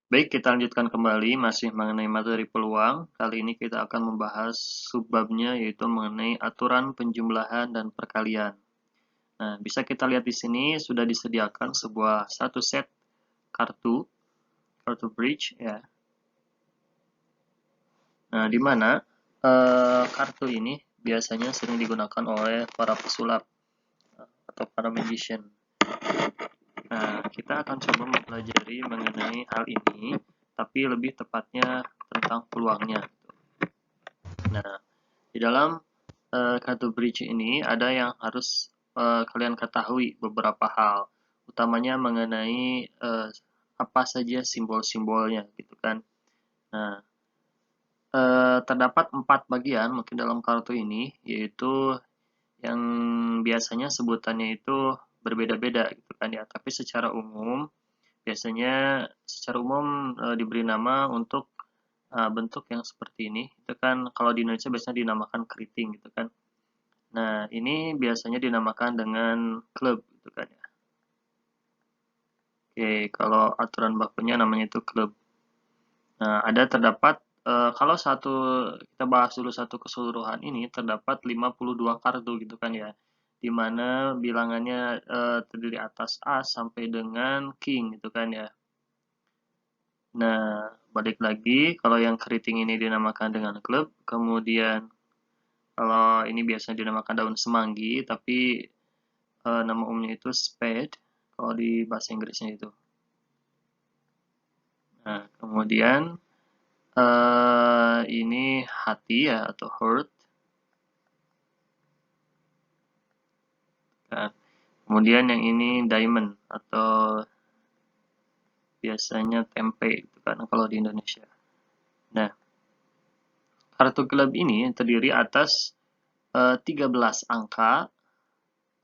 Baik, kita lanjutkan kembali masih mengenai materi peluang. Kali ini kita akan membahas subbabnya yaitu mengenai aturan penjumlahan dan perkalian. Nah, bisa kita lihat di sini sudah disediakan satu set kartu bridge ya. Nah, di mana kartu ini biasanya sering digunakan oleh para pesulap atau para magician. Nah, kita akan coba mempelajari mengenai hal ini, tapi lebih tepatnya tentang peluangnya. Nah, di dalam kartu bridge ini ada yang harus kalian ketahui beberapa hal, utamanya mengenai apa saja simbol-simbolnya, gitu kan. Nah, terdapat 4 bagian mungkin dalam kartu ini, yaitu yang biasanya sebutannya itu berbeda-beda, gitu kan ya. Tapi secara umum, biasanya secara umum diberi nama untuk bentuk yang seperti ini. Itu kan kalau di Indonesia biasanya dinamakan keriting, gitu kan. Nah, ini biasanya dinamakan dengan klub gitu kan ya. Oke, kalau aturan bakunya namanya itu klub. Nah, terdapat kalau kita bahas dulu satu keseluruhan ini terdapat 52 kartu gitu kan ya. Di mana bilangannya terdiri atas as sampai dengan king gitu kan ya. Nah, balik lagi kalau yang keriting ini dinamakan dengan klub, kemudian kalau ini biasanya dinamakan daun semanggi, tapi nama umumnya itu spade kalau di bahasa Inggrisnya itu. Nah, kemudian ini hati ya atau heart. Nah, kemudian yang ini diamond atau biasanya tempe gitu kan kalau di Indonesia. Nah, kartu klub ini terdiri atas 13 angka,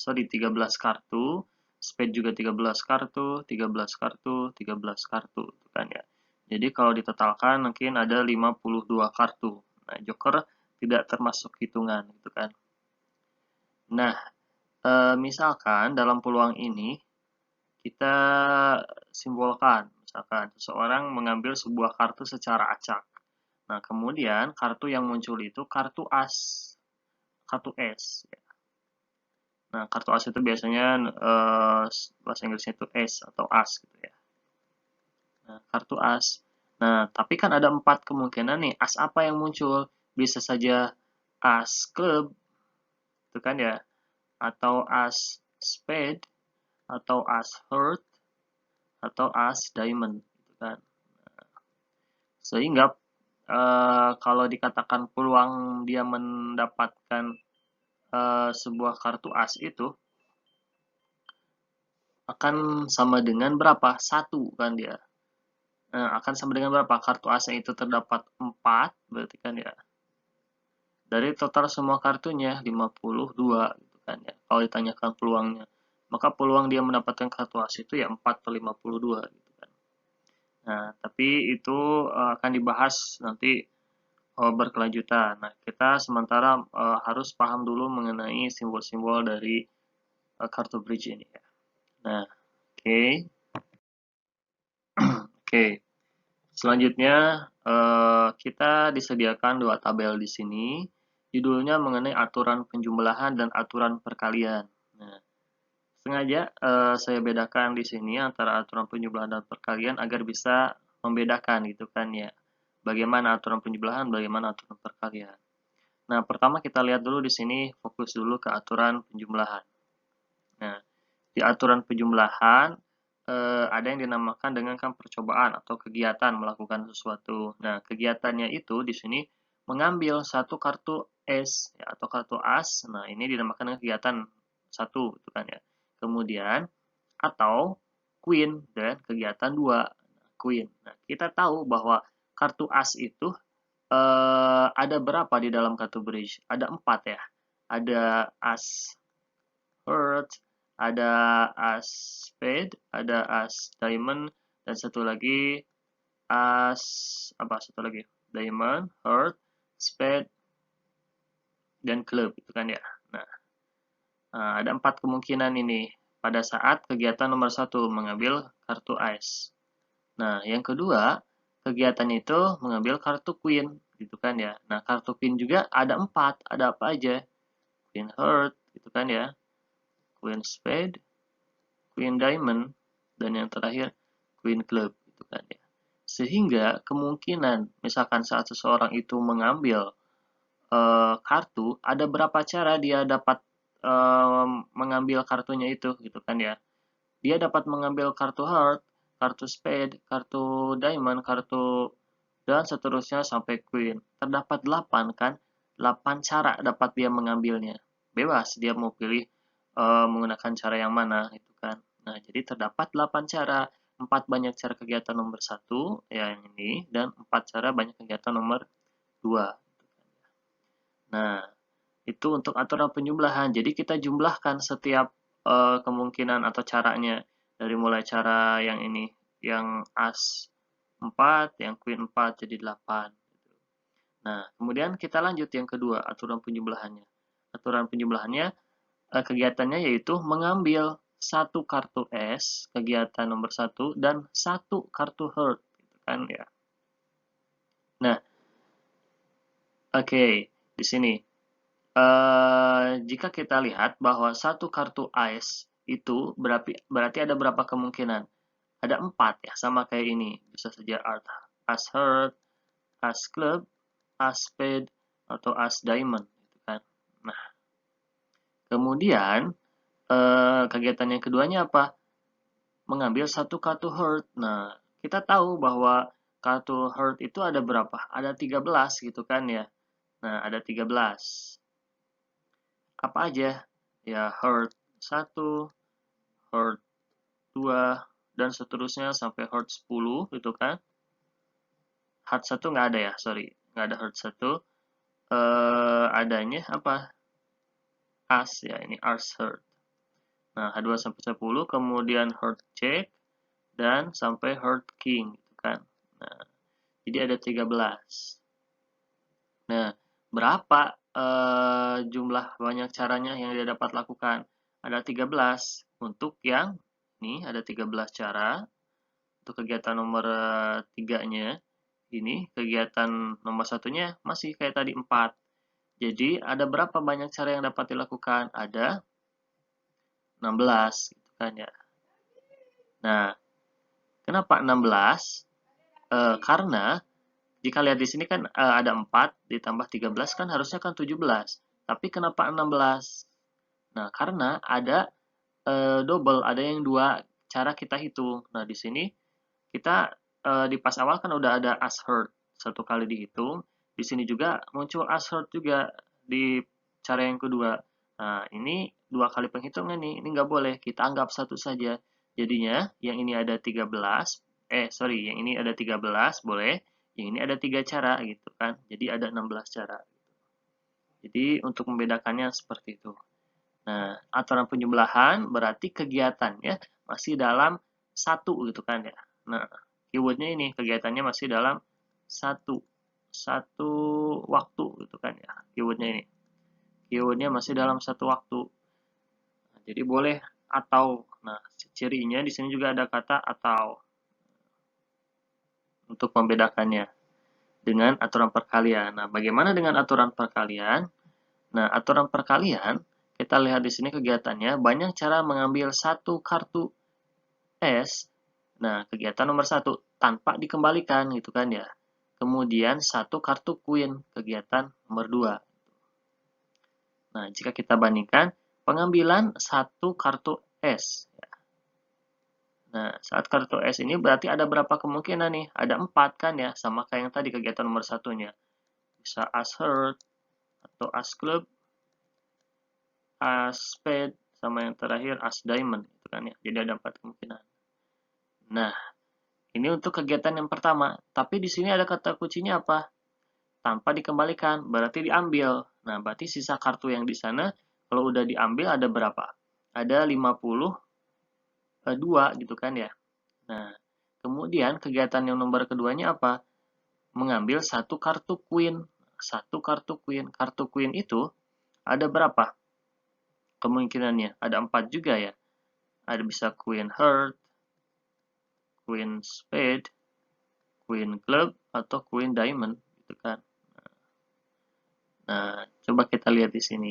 13 kartu, spade juga 13 kartu, 13 kartu, 13 kartu gitu kan ya. Jadi kalau ditotalkan mungkin ada 52 kartu. Nah, joker tidak termasuk hitungan gitu kan. Nah, misalkan dalam peluang ini kita simbolkan, misalkan seseorang mengambil sebuah kartu secara acak. Nah, kemudian kartu yang muncul itu kartu as, kartu S. Nah, kartu as itu biasanya bahasa Inggrisnya itu S atau as gitu ya. Nah, kartu as. Nah, tapi kan ada 4 kemungkinan nih, as apa yang muncul? Bisa saja as club, itu kan ya, atau as spade, atau as heart, atau as diamond, gitu kan. Sehingga kalau dikatakan peluang dia mendapatkan sebuah kartu as itu akan sama dengan berapa? Satu kan dia. Akan sama dengan berapa? Kartu as yang itu terdapat 4, berarti kan ya. Dari total semua kartunya 52 gitu kan ya. Kalau ditanyakan peluangnya, maka peluang dia mendapatkan kartu as itu ya 4 per 52 gitu kan. Nah, tapi itu akan dibahas nanti berkelanjutan. Nah, kita sementara harus paham dulu mengenai simbol-simbol dari kartu bridge ini ya. Nah, oke. Oke. Selanjutnya kita disediakan 2 tabel di sini. Judulnya mengenai aturan penjumlahan dan aturan perkalian. Nah, sengaja saya bedakan di sini antara aturan penjumlahan dan perkalian agar bisa membedakan gitu kan ya. Bagaimana aturan penjumlahan, bagaimana aturan perkalian. Nah, pertama kita lihat dulu di sini, fokus dulu ke aturan penjumlahan. Nah, di aturan penjumlahan ada yang dinamakan dengan kan percobaan atau kegiatan melakukan sesuatu. Nah, kegiatannya itu di sini mengambil satu kartu S ya, atau kartu as. Nah, ini dinamakan dengan kegiatan satu, itu kan ya. Kemudian atau queen dan kegiatan dua, queen. Nah, kita tahu bahwa kartu as itu ada berapa di dalam kartu bridge? Ada 4 ya. Ada as heart, ada as spade, ada as diamond, dan satu lagi as apa? Satu lagi diamond, heart, spade, dan club itu kan ya. Nah, ada 4 kemungkinan ini pada saat kegiatan nomor 1 mengambil kartu as. Nah, yang kedua, kegiatannya itu mengambil kartu Queen, gitu kan ya. Nah, kartu Queen juga ada 4, ada apa aja? Queen Heart, gitu kan ya. Queen Spade, Queen Diamond, dan yang terakhir Queen Club, gitu kan ya. Sehingga kemungkinan, misalkan saat seseorang itu mengambil kartu, ada berapa cara dia dapat mengambil kartunya itu, gitu kan ya. Dia dapat mengambil kartu heart, kartu spade, kartu diamond, kartu dan seterusnya sampai queen. Terdapat 8 kan? 8 cara dapat dia mengambilnya. Bebas dia mau pilih menggunakan cara yang mana itu kan. Nah, jadi terdapat 8 cara. 4 banyak cara kegiatan nomor 1 ya yang ini dan 4 cara banyak kegiatan nomor 2. Nah, itu untuk aturan penjumlahan. Jadi kita jumlahkan setiap kemungkinan atau caranya dari mulai cara yang ini, yang as 4, yang queen 4 jadi 8. Nah, kemudian kita lanjut yang kedua, aturan penjumlahannya. Aturan penjumlahannya kegiatannya yaitu mengambil satu kartu S, kegiatan nomor 1 dan satu kartu heart, gitu kan ya. Nah, oke, di sini jika kita lihat bahwa satu kartu ice itu berarti ada berapa kemungkinan? Ada 4 ya, sama kayak ini. Bisa saja as heart, as club, as spade, atau as diamond. Gitu kan. Nah, kemudian kegiatan yang keduanya apa? Mengambil satu kartu heart. Nah, kita tahu bahwa kartu heart itu ada berapa? Ada 13 gitu kan ya. Nah, ada 13. Apa aja? Ya, heart 1, heart 2, dan seterusnya sampai heart 10 gitu kan. Heart 1 nggak ada ya, sorry. Nggak ada heart 1. Adanya apa? As ya, ini as heart. Nah, H2 sampai 10, kemudian heart jack, dan sampai heart king gitu kan. Nah, jadi ada 13. Nah, berapa jumlah banyak caranya yang dia dapat lakukan? Ada 13. Untuk yang ini ada 13 cara. Untuk kegiatan nomor 3-nya, ini kegiatan nomor 1-nya masih kayak tadi 4. Jadi ada berapa banyak cara yang dapat dilakukan? Ada 16 gitu kan ya. Nah, kenapa 16? Karena jika lihat di sini kan ada 4 ditambah 13 kan harusnya kan 17. Tapi kenapa 16? Nah, karena ada double, ada yang 2 cara kita hitung. Nah, di sini kita di pas awal kan udah ada as heard satu kali dihitung. Di sini juga muncul as heard juga di cara yang kedua. Nah, ini 2 kali penghitungan nih. Ini nggak boleh. Kita anggap satu saja. Jadinya yang ini ada 13. Sorry, yang ini ada 13 boleh. Yang ini ada 3 cara gitu kan. Jadi ada 16 cara. Jadi untuk membedakannya seperti itu. Nah, aturan penjumlahan berarti kegiatannya masih dalam satu gitu kan ya. Nah, keywordnya ini kegiatannya masih dalam satu satu waktu gitu kan ya. Keywordnya ini. Keywordnya masih dalam satu waktu. Nah, jadi boleh atau. Nah, cirinya di sini juga ada kata atau untuk membedakannya dengan aturan perkalian. Nah, bagaimana dengan aturan perkalian? Nah, aturan perkalian kita lihat di sini kegiatannya banyak cara mengambil satu kartu S. Nah, kegiatan nomor 1 tanpa dikembalikan gitu kan ya. Kemudian satu kartu Queen, kegiatan nomor 2. Nah, jika kita bandingkan pengambilan satu kartu S. Nah, saat kartu S ini berarti ada berapa kemungkinan nih? Ada 4 kan ya, sama kayak yang tadi kegiatan nomor satunya. Bisa as heart, atau as club, as spade, sama yang terakhir as diamond gitu kan ya. Jadi ada 4 kemungkinan. Nah, ini untuk kegiatan yang pertama, tapi di sini ada kata kuncinya apa? Tanpa dikembalikan, berarti diambil. Nah, berarti sisa kartu yang di sana kalau udah diambil ada berapa? Ada 52 gitu kan ya. Nah, kemudian kegiatan yang nomor keduanya apa? Mengambil satu kartu Queen. Satu kartu Queen. Kartu Queen itu ada berapa kemungkinannya? Ada 4 juga ya. Ada bisa Queen Heart, Queen Spade, Queen club atau Queen diamond gitu kan. Nah, coba kita lihat di sini.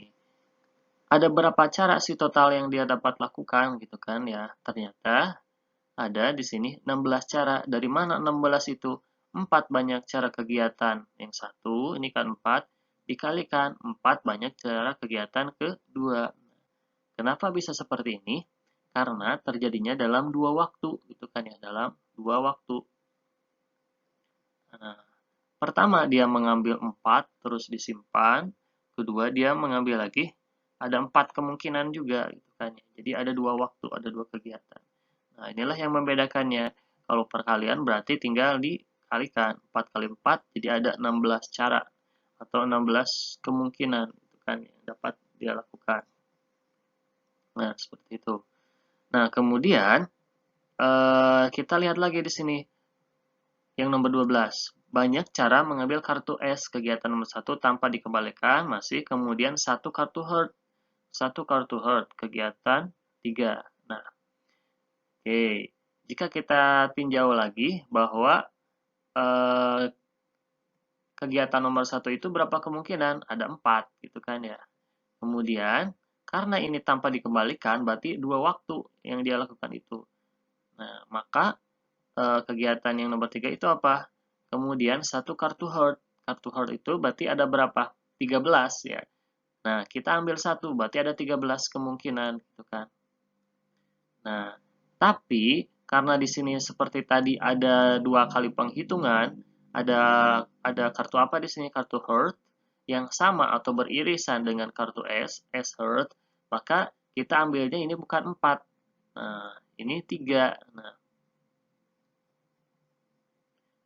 Ada berapa cara sih total yang dia dapat lakukan gitu kan ya. Ternyata ada di sini 16 cara. Dari mana 16 itu? 4 banyak cara kegiatan. Yang satu, ini kan 4, dikalikan 4 banyak cara kegiatan kedua. Kenapa bisa seperti ini? Karena terjadinya dalam dua waktu, gitu kan ya, dalam dua waktu. Nah, pertama dia mengambil 4 terus disimpan, kedua dia mengambil lagi, ada 4 kemungkinan juga, gitu kan ya. Jadi ada dua waktu, ada dua kegiatan. Nah, inilah yang membedakannya. Kalau perkalian berarti tinggal dikalikan 4 kali 4, jadi ada 16 cara atau 16 kemungkinan, gitu kan, yang dapat dia lakukan. Nah, seperti itu. Nah, kemudian kita lihat lagi di sini yang nomor 12. Banyak cara mengambil kartu S. Kegiatan nomor 1 tanpa dikembalikan masih kemudian satu kartu heart. Satu kartu heart. Kegiatan 3. Nah, oke. Jika kita tinjau lagi bahwa kegiatan nomor 1 itu berapa kemungkinan? Ada 4 gitu kan ya. Kemudian karena ini tanpa dikembalikan berarti dua waktu yang dia lakukan itu. Nah, maka kegiatan yang nomor 3 itu apa? Kemudian satu kartu heart. Kartu heart itu berarti ada berapa? 13 ya. Nah, kita ambil satu, berarti ada 13 kemungkinan gitu kan. Nah, tapi karena di sini seperti tadi ada dua kali penghitungan, ada kartu apa di sini? Kartu heart yang sama atau beririsan dengan kartu S heart, maka kita ambilnya ini bukan 4. Nah, ini 3. Nah,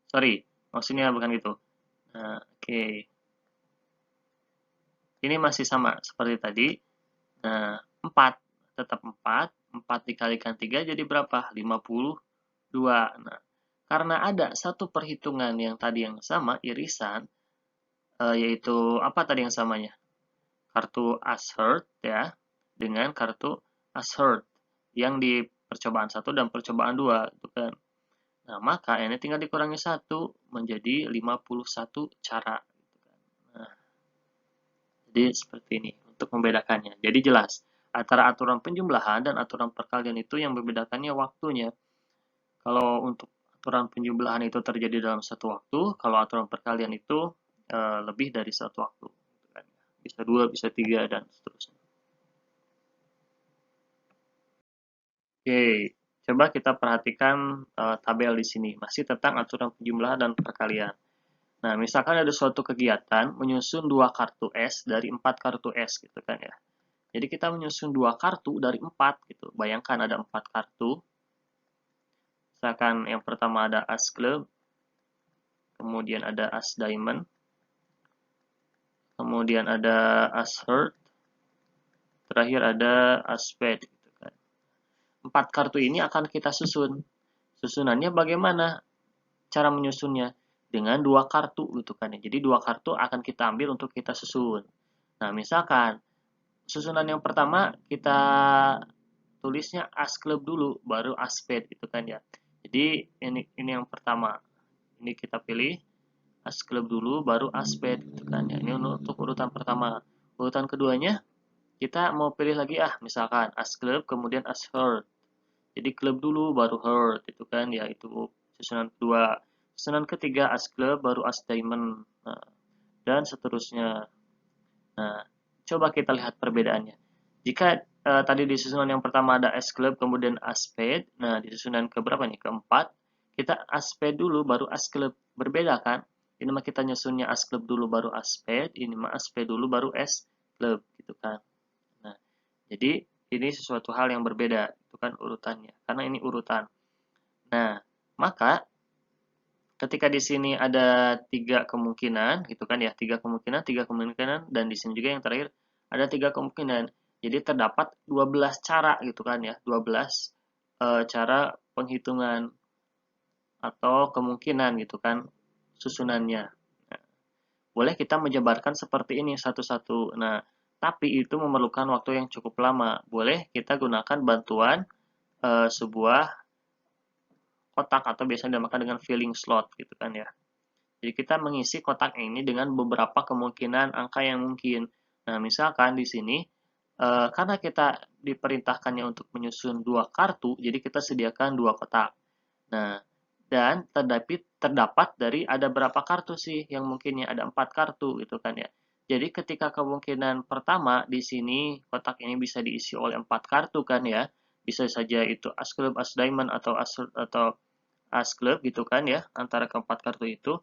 sorry, maksudnya bukan gitu. Nah, oke. Ini masih sama seperti tadi. Nah, 4. Tetap 4. 4 dikalikan 3 jadi berapa? 52. Nah, karena ada satu perhitungan yang tadi yang sama, irisan, yaitu apa tadi yang samanya? Kartu as heart ya, dengan kartu as heart yang di percobaan 1 dan percobaan 2. Gitu kan. Nah, maka ini tinggal dikurangi 1 menjadi 51 cara. Nah, jadi seperti ini untuk membedakannya. Jadi jelas antara aturan penjumlahan dan aturan perkalian itu yang membedakannya waktunya. Kalau untuk aturan penjumlahan itu terjadi dalam satu waktu, kalau aturan perkalian itu lebih dari satu waktu. Bisa 2, bisa 3, dan seterusnya. Oke, coba kita perhatikan tabel di sini. Masih tentang aturan penjumlahan dan perkalian. Nah, misalkan ada suatu kegiatan menyusun 2 kartu S dari 4 kartu S gitu kan ya. Jadi kita menyusun 2 kartu dari 4 gitu. Bayangkan ada 4 kartu. Misalkan yang pertama ada As Club, kemudian ada As Diamond, kemudian ada As Heart, terakhir ada As Spade gitu kan. 4 kartu ini akan kita susun. Susunannya bagaimana? Cara menyusunnya dengan 2 kartu gitu kan ya. Jadi 2 kartu akan kita ambil untuk kita susun. Nah, misalkan susunan yang pertama kita tulisnya As Club dulu, baru As Spade gitu kan ya. Jadi ini yang pertama. Ini kita pilih As Club dulu, baru As Spade gitu kan ya. Ini untuk urutan pertama. Urutan keduanya kita mau pilih lagi misalkan As Club kemudian As Heart. Jadi klub dulu baru Heart itu kan ya, itu susunan kedua. Susunan ketiga As Club baru As Diamond. Nah, dan seterusnya. Nah, coba kita lihat perbedaannya. Jika tadi di susunan yang pertama ada As Club kemudian As Spade, nah di susunan keberapa nih? Keempat, kita As Spade dulu baru As Club. Berbeda kan? Ini mah kita nyusunnya As Club dulu baru As Spade, ini mah As Spade dulu baru As Club gitu kan. Nah, jadi ini sesuatu hal yang berbeda, itu kan urutannya. Karena ini urutan. Nah, maka ketika di sini ada 3 kemungkinan, gitu kan ya, 3 kemungkinan, dan di sini juga yang terakhir ada 3 kemungkinan. Jadi terdapat 12 cara gitu kan ya, 12 cara penghitungan atau kemungkinan gitu kan susunannya. Nah, boleh kita menjabarkan seperti ini satu-satu. Nah, tapi itu memerlukan waktu yang cukup lama. Boleh kita gunakan bantuan sebuah kotak atau biasanya dinamakan dengan filling slot gitu kan ya. Jadi kita mengisi kotak ini dengan beberapa kemungkinan angka yang mungkin. Nah, misalkan di sini karena kita diperintahkannya untuk menyusun dua kartu, jadi kita sediakan dua kotak. Nah, dan terdapat dari ada berapa kartu sih yang mungkinnya ada 4 kartu gitu kan ya. Jadi ketika kemungkinan pertama di sini kotak ini bisa diisi oleh 4 kartu kan ya. Bisa saja itu as club, as diamond atau as club gitu kan ya antara keempat kartu itu.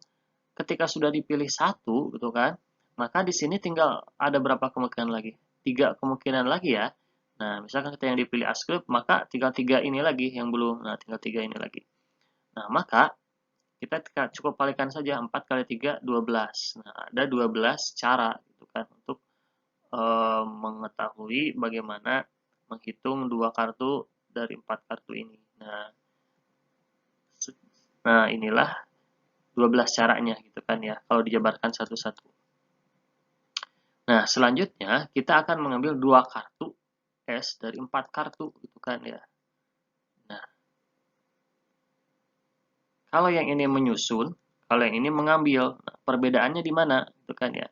Ketika sudah dipilih satu gitu kan, maka di sini tinggal ada berapa kemungkinan lagi? 3 kemungkinan lagi ya. Nah, misalkan kita yang dipilih as club, maka tinggal 3 ini lagi yang belum. Nah, tinggal 3 ini lagi. Nah, maka kita cukup kalikan saja 4 kali 3, 12. Nah, ada 12 cara gitu kan untuk mengetahui bagaimana menghitung dua kartu dari 4 kartu ini. Nah, inilah 12 caranya gitu kan ya kalau dijabarkan satu-satu. Nah, selanjutnya kita akan mengambil dua kartu S dari 4 kartu gitu kan ya. Nah, kalau yang ini menyusun, kalau yang ini mengambil. Nah, perbedaannya di mana gitu kan ya.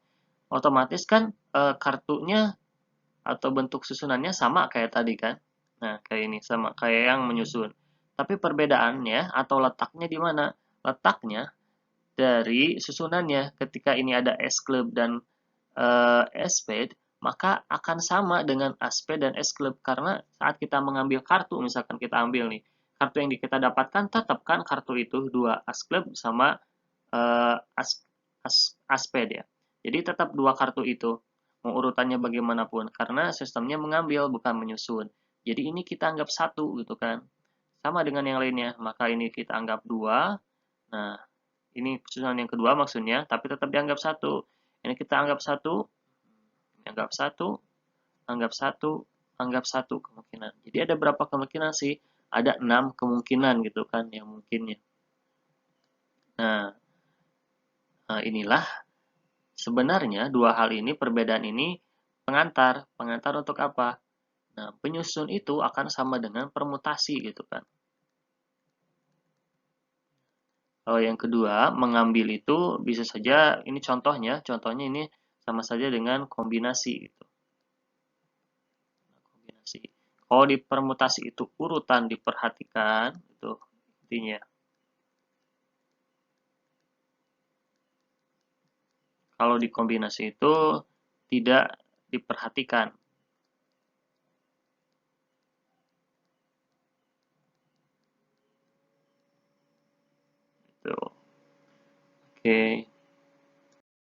Otomatis kan kartunya atau bentuk susunannya sama kayak tadi kan. Nah, kayak ini sama kayak yang menyusun. Tapi perbedaannya atau letaknya di mana? Letaknya dari susunannya. Ketika ini ada S club dan S spade, maka akan sama dengan A spade dan S club karena saat kita mengambil kartu, misalkan kita ambil nih, kartu yang kita dapatkan tetap kan kartu itu dua As club sama As spade ya. Jadi tetap dua kartu itu mau urutannya bagaimanapun karena sistemnya mengambil bukan menyusun. Jadi ini kita anggap satu gitu kan. Sama dengan yang lainnya, maka ini kita anggap dua. Nah, ini susunan yang kedua maksudnya, tapi tetap dianggap satu. Ini kita anggap satu, anggap satu, anggap satu, anggap satu kemungkinan. Jadi ada berapa kemungkinan sih? Ada 6 kemungkinan gitu kan yang mungkinnya. Nah, inilah sebenarnya dua hal ini, perbedaan ini pengantar. Pengantar untuk apa? Nah, penyusun itu akan sama dengan permutasi gitu kan. Kalau yang kedua, mengambil itu bisa saja, ini contohnya ini sama saja dengan kombinasi gitu. Kombinasi. Kalau di permutasi itu urutan diperhatikan, itu intinya. Kalau di kombinasi itu tidak diperhatikan. Gitu. Oke.